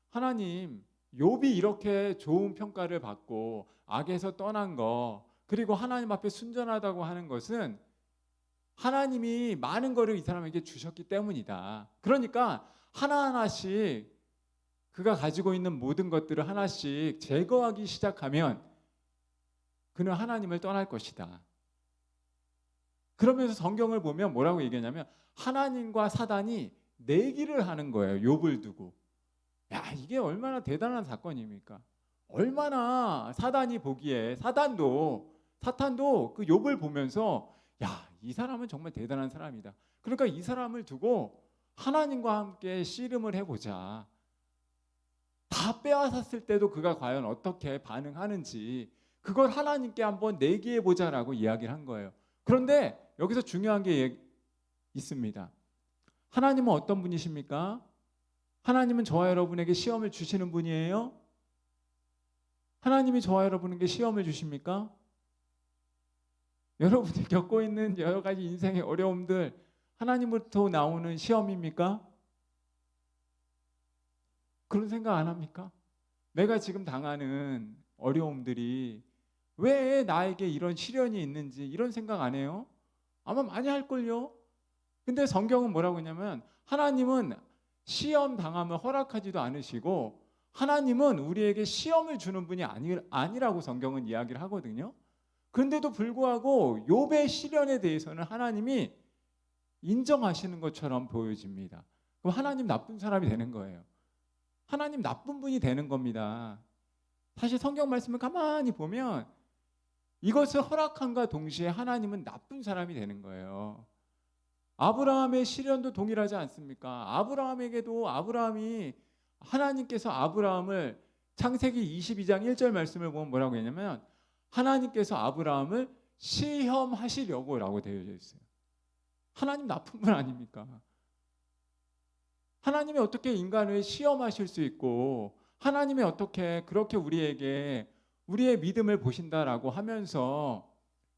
하나님, 욥이 이렇게 좋은 평가를 받고 악에서 떠난 거, 그리고 하나님 앞에 순전하다고 하는 것은 하나님이 많은 거를 이 사람에게 주셨기 때문이다. 그러니까 하나하나씩 그가 가지고 있는 모든 것들을 하나씩 제거하기 시작하면 그는 하나님을 떠날 것이다. 그러면서 성경을 보면 뭐라고 얘기하냐면 하나님과 사단이 내기를 하는 거예요. 욥을 두고. 야, 이게 얼마나 대단한 사건입니까? 얼마나 사단이 보기에 사탄도 그 욥을 보면서 야, 이 사람은 정말 대단한 사람이다. 그러니까 이 사람을 두고 하나님과 함께 씨름을 해보자. 다 빼앗았을 때도 그가 과연 어떻게 반응하는지 그걸 하나님께 한번 내기해보자라고 이야기를 한 거예요. 그런데 여기서 중요한 게 있습니다. 하나님은 어떤 분이십니까? 하나님은 저와 여러분에게 시험을 주시는 분이에요? 하나님이 저와 여러분에게 시험을 주십니까? 여러분이 겪고 있는 여러 가지 인생의 어려움들 하나님으로부터 나오는 시험입니까? 그런 생각 안 합니까? 내가 지금 당하는 어려움들이 왜 나에게 이런 시련이 있는지 이런 생각 안 해요? 아마 많이 할걸요? 근데 성경은 뭐라고 했냐면 하나님은 시험 당함을 허락하지도 않으시고 하나님은 우리에게 시험을 주는 분이 아니라고 성경은 이야기를 하거든요. 그런데도 불구하고 욥의 시련에 대해서는 하나님이 인정하시는 것처럼 보여집니다. 그럼 하나님 나쁜 사람이 되는 거예요. 하나님 나쁜 분이 되는 겁니다. 사실 성경 말씀을 가만히 보면 이것을 허락함과 동시에 하나님은 나쁜 사람이 되는 거예요. 아브라함의 시련도 동일하지 않습니까? 아브라함에게도 하나님께서 아브라함을 창세기 22장 1절 말씀을 보면 뭐라고 했냐면 하나님께서 아브라함을 시험하시려고라고 되어져 있어요. 하나님 나쁜 분 아닙니까? 하나님이 어떻게 인간을 시험하실 수 있고 하나님이 어떻게 그렇게 우리에게 우리의 믿음을 보신다라고 하면서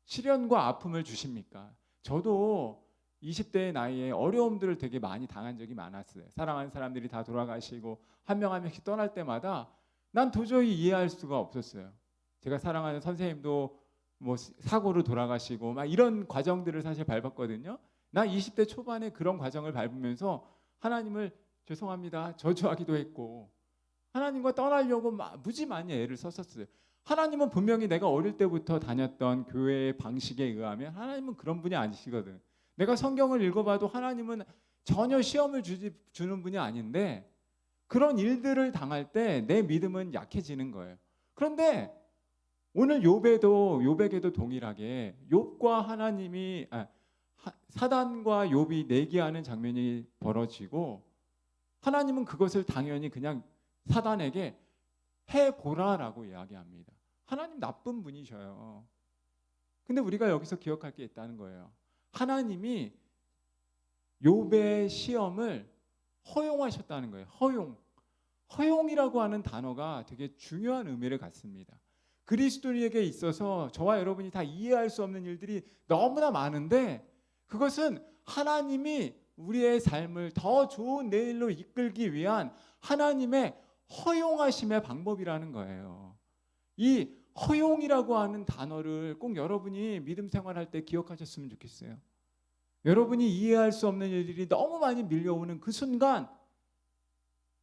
시련과 아픔을 주십니까? 저도 20대의 나이에 어려움들을 되게 많이 당한 적이 많았어요. 사랑하는 사람들이 다 돌아가시고 한 명 한 명씩 떠날 때마다 난 도저히 이해할 수가 없었어요. 제가 사랑하는 선생님도 뭐 사고로 돌아가시고 막 이런 과정들을 사실 밟았거든요. 나 20대 초반에 그런 과정을 밟으면서 하나님을 죄송합니다 저주하기도 했고 하나님과 떠나려고 무지 많이 애를 썼었어요. 하나님은 분명히 내가 어릴 때부터 다녔던 교회의 방식에 의하면 하나님은 그런 분이 아니시거든. 내가 성경을 읽어봐도 하나님은 전혀 시험을 주는 분이 아닌데 그런 일들을 당할 때 내 믿음은 약해지는 거예요. 그런데 오늘 욥에게도 동일하게 욥과 하나님이 사단과 욥이 내기하는 장면이 벌어지고 하나님은 그것을 당연히 그냥 사단에게 해보라라고 이야기합니다. 하나님 나쁜 분이셔요. 근데 우리가 여기서 기억할 게 있다는 거예요. 하나님이 욥의 시험을 허용하셨다는 거예요. 허용이라고 하는 단어가 되게 중요한 의미를 갖습니다. 그리스도인에게 있어서 저와 여러분이 다 이해할 수 없는 일들이 너무나 많은데 그것은 하나님이 우리의 삶을 더 좋은 내일로 이끌기 위한 하나님의 허용하심의 방법이라는 거예요. 이 허용이라고 하는 단어를 꼭 여러분이 믿음 생활할 때 기억하셨으면 좋겠어요. 여러분이 이해할 수 없는 일들이 너무 많이 밀려오는 그 순간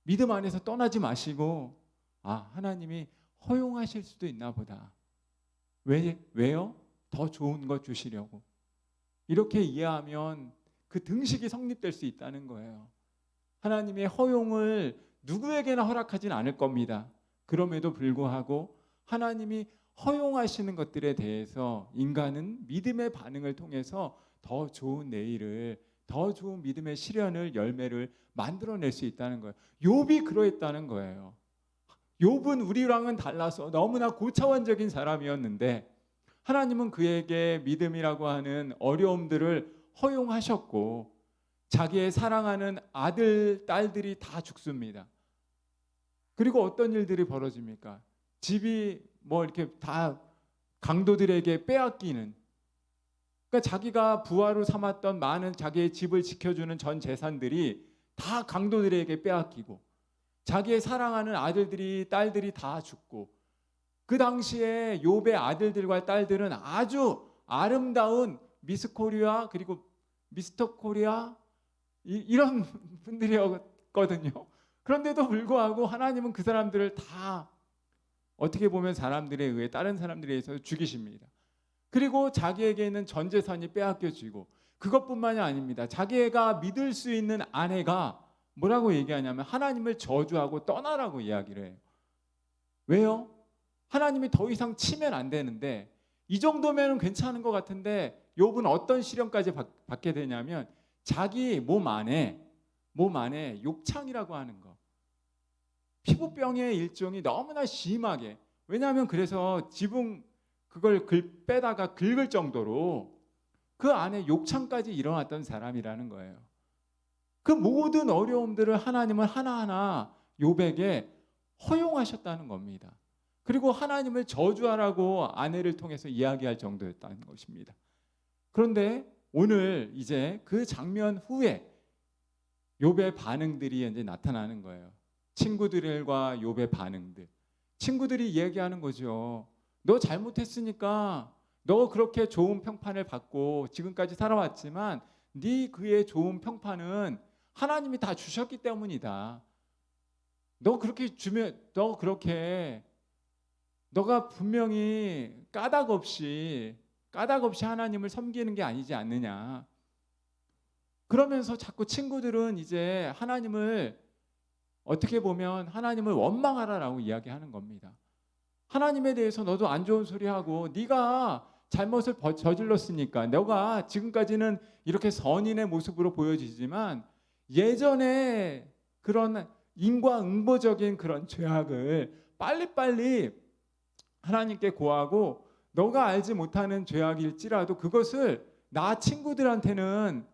믿음 안에서 떠나지 마시고 하나님이 허용하실 수도 있나 보다. 왜요? 더 좋은 것 주시려고. 이렇게 이해하면 그 등식이 성립될 수 있다는 거예요. 하나님의 허용을 누구에게나 허락하진 않을 겁니다. 그럼에도 불구하고 하나님이 허용하시는 것들에 대해서 인간은 믿음의 반응을 통해서 더 좋은 내일을, 더 좋은 믿음의 실현을, 열매를 만들어낼 수 있다는 거예요. 욥이 그러했다는 거예요. 욥은 우리랑은 달라서 너무나 고차원적인 사람이었는데 하나님은 그에게 믿음이라고 하는 어려움들을 허용하셨고 자기의 사랑하는 아들, 딸들이 다 죽습니다. 그리고 어떤 일들이 벌어집니까? 집이 뭐 이렇게 다 강도들에게 빼앗기는, 그러니까 자기가 부하로 삼았던 많은 자기의 집을 지켜주는 전 재산들이 다 강도들에게 빼앗기고 자기의 사랑하는 아들들이, 딸들이 다 죽고 그 당시에 욥의 아들들과 딸들은 아주 아름다운 미스 코리아 그리고 미스터 코리아 이런 분들이었거든요. 그런데도 불구하고 하나님은 그 사람들을 다 어떻게 보면 사람들에 의해, 다른 사람들에 의해서 죽이십니다. 그리고 자기에게 있는 전 재산이 빼앗겨지고 그것뿐만이 아닙니다. 자기가 믿을 수 있는 아내가 뭐라고 얘기하냐면 하나님을 저주하고 떠나라고 이야기를 해요. 왜요? 하나님이 더 이상 치면 안 되는데 이 정도면 괜찮은 것 같은데 욥은 어떤 시련까지 받게 되냐면 자기 몸 안에 욕창이라고 하는 거, 피부병의 일종이 너무나 심하게, 왜냐하면 그래서 지붕 그걸 빼다가 긁을 정도로 그 안에 욕창까지 일어났던 사람이라는 거예요. 그 모든 어려움들을 하나님은 하나하나 욥에게 허용하셨다는 겁니다. 그리고 하나님을 저주하라고 아내를 통해서 이야기할 정도였다는 것입니다. 그런데 오늘 이제 그 장면 후에 욥의 반응들이 이제 나타나는 거예요. 친구들과 욥의 반응들. 친구들이 얘기하는 거죠. 너 잘못했으니까 너 그렇게 좋은 평판을 받고 지금까지 살아왔지만 네 그의 좋은 평판은 하나님이 다 주셨기 때문이다. 너가 분명히 까닭 없이 하나님을 섬기는 게 아니지 않느냐. 그러면서 자꾸 친구들은 이제 하나님을 어떻게 보면 하나님을 원망하라라고 이야기하는 겁니다. 하나님에 대해서 너도 안 좋은 소리 하고 네가 잘못을 저질렀으니까 너가 지금까지는 이렇게 선인의 모습으로 보여지지만 예전에 그런 인과응보적인 그런 죄악을 빨리빨리 하나님께 고하고 너가 알지 못하는 죄악일지라도 그것을 나 친구들한테는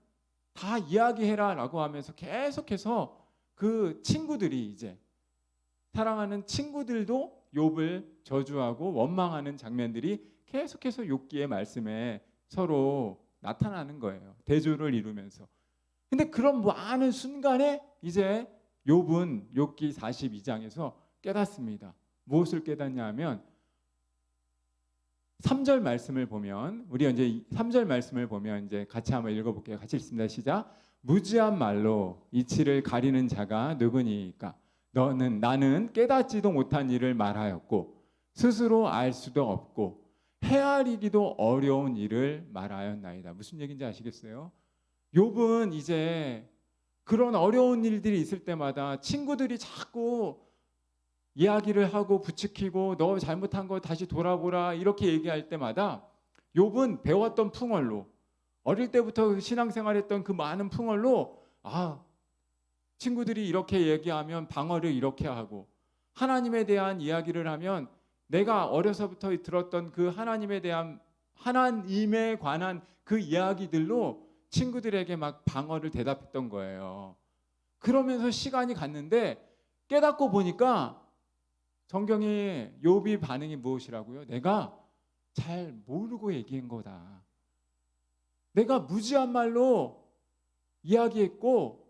다 이야기해라 라고 하면서 계속해서 그 친구들이 이제 사랑하는 친구들도 욥을 저주하고 원망하는 장면들이 계속해서 욥기의 말씀에 서로 나타나는 거예요. 대조를 이루면서. 근데 그런 많은 순간에 이제 욥은 욥기 42장에서 깨닫습니다. 무엇을 깨닫냐 하면 3절 말씀을 보면 우리 이제 3절 말씀을 보면 이제 같이 한번 읽어볼게요. 같이 읽습니다. 시작. 무지한 말로 이치를 가리는 자가 누구니까? 나는 깨닫지도 못한 일을 말하였고 스스로 알 수도 없고 헤아리기도 어려운 일을 말하였나이다. 무슨 얘기인지 아시겠어요? 욥은 이제 그런 어려운 일들이 있을 때마다 친구들이 자꾸 이야기를 하고 부추기고 너 잘못한 거 다시 돌아보라 이렇게 얘기할 때마다 욥은 배웠던 풍월로 어릴 때부터 신앙생활했던 그 많은 풍월로 친구들이 이렇게 얘기하면 방어를 이렇게 하고 하나님에 대한 이야기를 하면 내가 어려서부터 들었던 그 하나님에 관한 그 이야기들로 친구들에게 막 방어를 대답했던 거예요. 그러면서 시간이 갔는데 깨닫고 보니까 성경이 욥이 반응이 무엇이라고요? 내가 잘 모르고 얘기한 거다. 내가 무지한 말로 이야기했고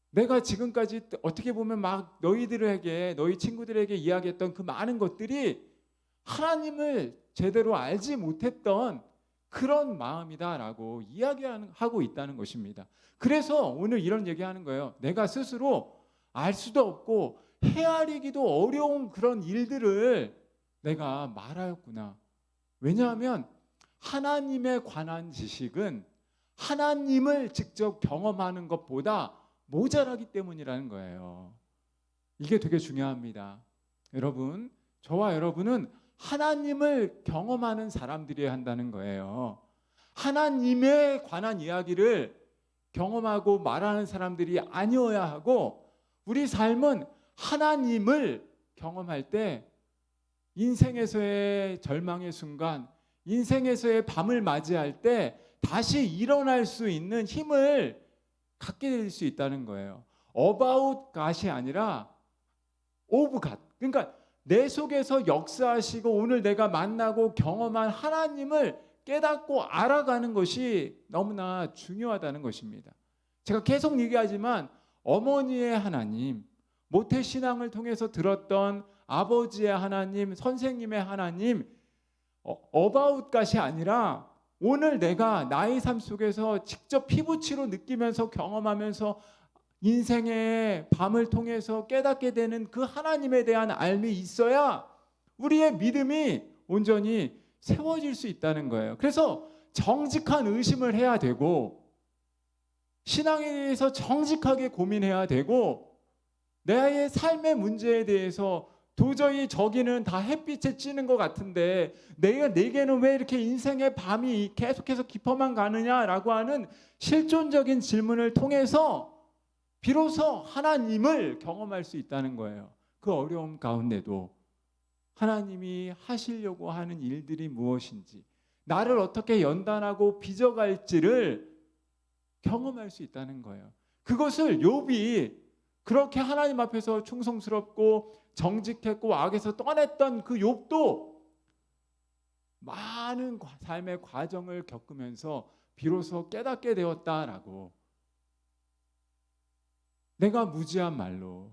내가 지금까지 어떻게 보면 막 너희 친구들에게 이야기했던 그 많은 것들이 하나님을 제대로 알지 못했던 그런 마음이다라고 이야기하고 있다는 것입니다. 그래서 오늘 이런 얘기하는 거예요. 내가 스스로 알 수도 없고 헤아리기도 어려운 그런 일들을 내가 말하였구나. 왜냐하면 하나님에 관한 지식은 하나님을 직접 경험하는 것보다 모자라기 때문이라는 거예요. 이게 되게 중요합니다. 여러분, 저와 여러분은 하나님을 경험하는 사람들이어야 한다는 거예요. 하나님에 관한 이야기를 경험하고 말하는 사람들이 아니어야 하고 우리 삶은 하나님을 경험할 때 인생에서의 절망의 순간, 인생에서의 밤을 맞이할 때 다시 일어날 수 있는 힘을 갖게 될 수 있다는 거예요. About God이 아니라 of God. 그러니까 내 속에서 역사하시고 오늘 내가 만나고 경험한 하나님을 깨닫고 알아가는 것이 너무나 중요하다는 것입니다. 제가 계속 얘기하지만 어머니의 하나님, 모태신앙을 통해서 들었던 아버지의 하나님, 선생님의 하나님, about God이 아니라 오늘 내가 나의 삶 속에서 직접 피부치로 느끼면서 경험하면서 인생의 밤을 통해서 깨닫게 되는 그 하나님에 대한 알미 있어야 우리의 믿음이 온전히 세워질 수 있다는 거예요. 그래서 정직한 의심을 해야 되고 신앙에 대해서 정직하게 고민해야 되고 나의 삶의 문제에 대해서 도저히 저기는 다 햇빛에 찌는 것 같은데 내게는 왜 이렇게 인생의 밤이 계속해서 깊어만 가느냐라고 하는 실존적인 질문을 통해서 비로소 하나님을 경험할 수 있다는 거예요. 그 어려움 가운데도 하나님이 하시려고 하는 일들이 무엇인지 나를 어떻게 연단하고 빚어갈지를 경험할 수 있다는 거예요. 그것을 욥이 그렇게 하나님 앞에서 충성스럽고 정직했고 악에서 떠났던 그 욥도 많은 삶의 과정을 겪으면서 비로소 깨닫게 되었다라고. 내가 무지한 말로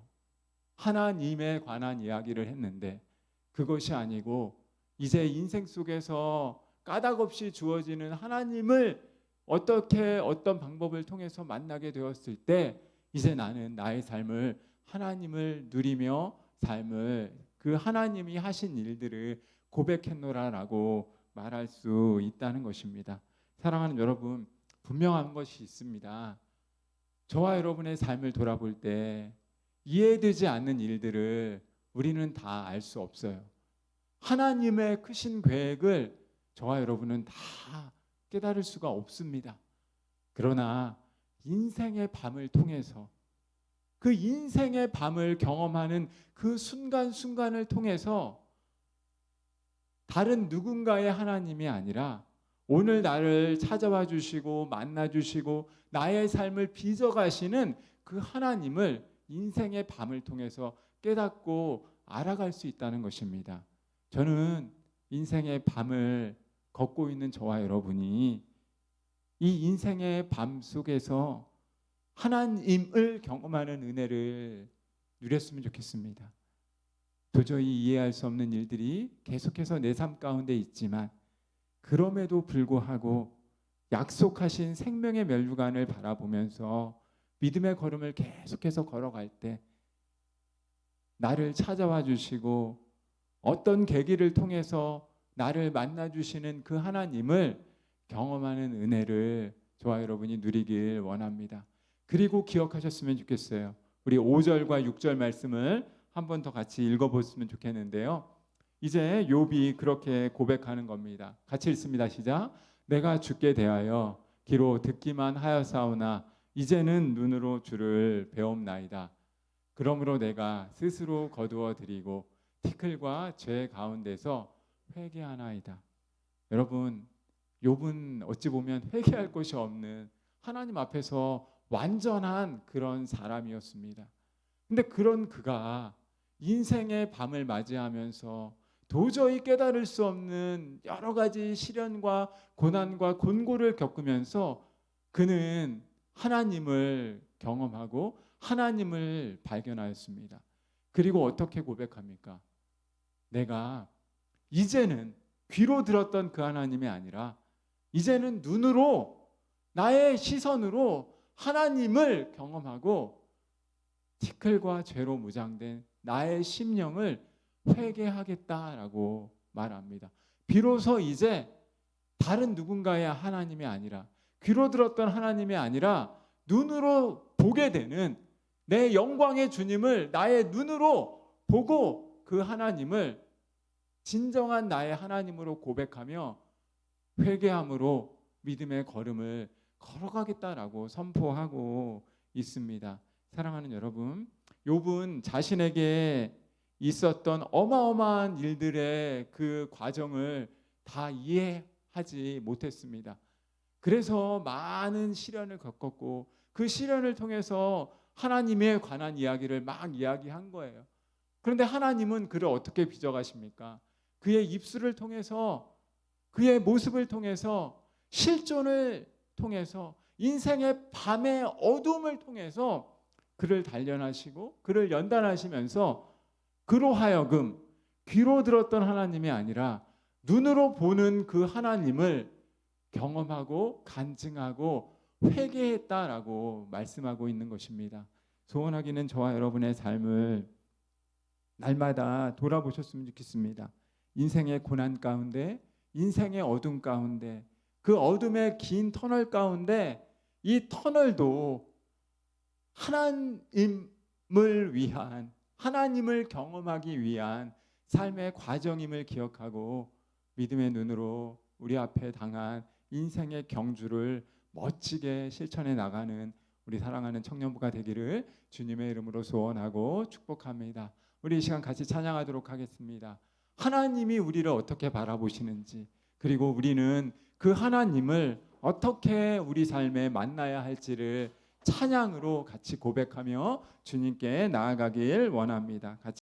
하나님에 관한 이야기를 했는데 그것이 아니고 이제 인생 속에서 까닭없이 주어지는 하나님을 어떤 방법을 통해서 만나게 되었을 때 이제 나는 나의 삶을 하나님을 누리며 삶을 그 하나님이 하신 일들을 고백했노라라고 말할 수 있다는 것입니다. 사랑하는 여러분, 분명한 것이 있습니다. 저와 여러분의 삶을 돌아볼 때 이해되지 않는 일들을 우리는 다 알 수 없어요. 하나님의 크신 계획을 저와 여러분은 다 깨달을 수가 없습니다. 그러나 인생의 밤을 통해서 그 인생의 밤을 경험하는 그 순간순간을 통해서 다른 누군가의 하나님이 아니라 오늘 나를 찾아와 주시고 만나 주시고 나의 삶을 빚어가시는 그 하나님을 인생의 밤을 통해서 깨닫고 알아갈 수 있다는 것입니다. 저는 인생의 밤을 걷고 있는 저와 여러분이 이 인생의 밤 속에서 하나님을 경험하는 은혜를 누렸으면 좋겠습니다. 도저히 이해할 수 없는 일들이 계속해서 내 삶 가운데 있지만 그럼에도 불구하고 약속하신 생명의 면류관을 바라보면서 믿음의 걸음을 계속해서 걸어갈 때 나를 찾아와 주시고 어떤 계기를 통해서 나를 만나 주시는 그 하나님을 경험하는 은혜를 저와 여러분이 누리길 원합니다. 그리고 기억하셨으면 좋겠어요. 우리 5절과 6절 말씀을 한 번 더 같이 읽어봤으면 좋겠는데요. 이제 욥이 그렇게 고백하는 겁니다. 같이 읽습니다. 시작. 내가 주께 대하여 기로 듣기만 하였사오나 이제는 눈으로 주를 배움나이다. 그러므로 내가 스스로 거두어 드리고 티끌과 죄 가운데서 회개하나이다. 여러분, 욥은 어찌 보면 회개할 곳이 없는 하나님 앞에서 완전한 그런 사람이었습니다. 근데 그런 그가 인생의 밤을 맞이하면서 도저히 깨달을 수 없는 여러 가지 시련과 고난과 곤고를 겪으면서 그는 하나님을 경험하고 하나님을 발견하였습니다. 그리고 어떻게 고백합니까? 내가 이제는 귀로 들었던 그 하나님이 아니라 이제는 눈으로 나의 시선으로 하나님을 경험하고 티끌과 죄로 무장된 나의 심령을 회개하겠다라고 말합니다. 비로소 이제 다른 누군가의 하나님이 아니라 귀로 들었던 하나님이 아니라 눈으로 보게 되는 내 영광의 주님을 나의 눈으로 보고 그 하나님을 진정한 나의 하나님으로 고백하며 회개함으로 믿음의 걸음을 걸어가겠다라고 선포하고 있습니다. 사랑하는 여러분, 욥은 자신에게 있었던 어마어마한 일들의 그 과정을 다 이해하지 못했습니다. 그래서 많은 시련을 겪었고 그 시련을 통해서 하나님에 관한 이야기를 막 이야기한 거예요. 그런데 하나님은 그를 어떻게 빚어가십니까? 그의 입술을 통해서, 그의 모습을 통해서, 실존을 통해서, 인생의 밤의 어둠을 통해서 그를 단련하시고 그를 연단하시면서 그로 하여금 귀로 들었던 하나님이 아니라 눈으로 보는 그 하나님을 경험하고 간증하고 회개했다라고 말씀하고 있는 것입니다. 소원하기는 저와 여러분의 삶을 날마다 돌아보셨으면 좋겠습니다. 인생의 고난 가운데, 인생의 어둠 가운데, 그 어둠의 긴 터널 가운데 이 터널도 하나님을 위한, 하나님을 경험하기 위한 삶의 과정임을 기억하고 믿음의 눈으로 우리 앞에 당한 인생의 경주를 멋지게 실천해 나가는 우리 사랑하는 청년부가 되기를 주님의 이름으로 소원하고 축복합니다. 우리 이 시간 같이 찬양하도록 하겠습니다. 하나님이 우리를 어떻게 바라보시는지, 그리고 우리는 그 하나님을 어떻게 우리 삶에 만나야 할지를 찬양으로 같이 고백하며 주님께 나아가길 원합니다. 같이